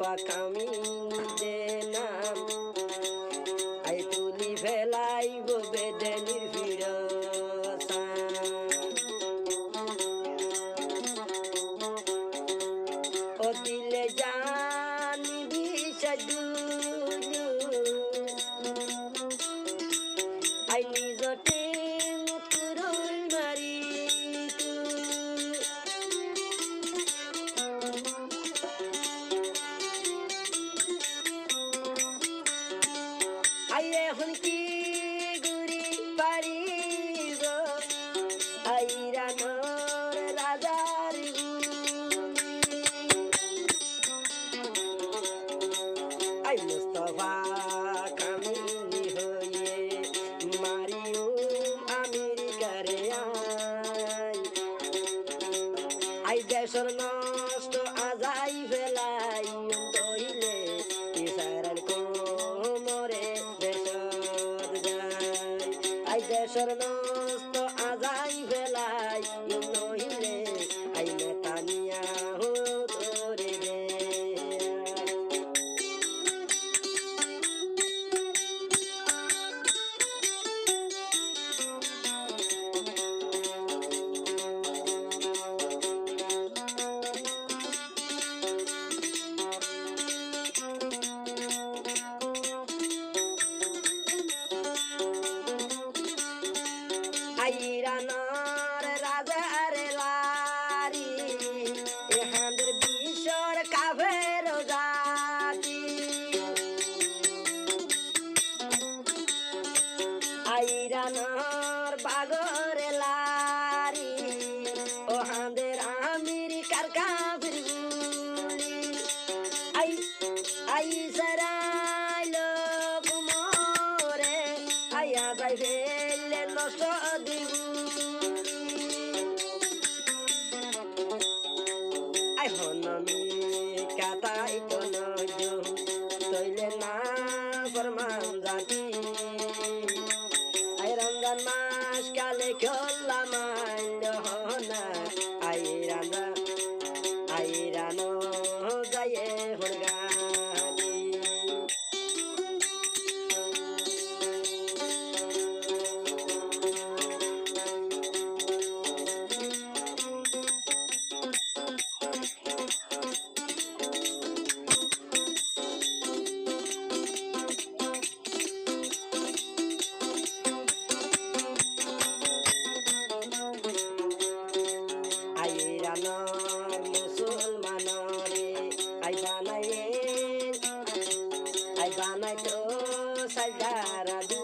পাকামি দে নাম আই তুলি ফেলাইব বেদেনির ফিরসা ও দিলে জানিবি সাজুলু আই নিজতে মুতুরুল মারি আই এখন কি গুরি পারিব আইরানোর রাজার আই মুস্তফা কামিনী হয়ে মারিও আমেরিকারে আই দেশর নষ্ট আজাই ফেলাই তৈলে ইসারার কোমরে দেশর যাই আই দেশর নষ্ট আজাই ফেলাই নইলে আই নেতানিয়া তোরে গে আইরানোর রাজার লারি এহাদের বিশ্বর কাফের জাতি আইরানোর বাগর লারি ওহাদের আমেরিকার কাফির গুলি আই আই সরাইল কুমরে আইয়া যাই ফেলে নষ্ট আই হনমি কাতাই কোন তৈলে না ফরমান জাতি আই রমজান মাস কালে খেলা মাইল হনা আইরানো যায়ে হরগাতি আইরানোর মুসলমানরে আই বানাই তো সাজারা দু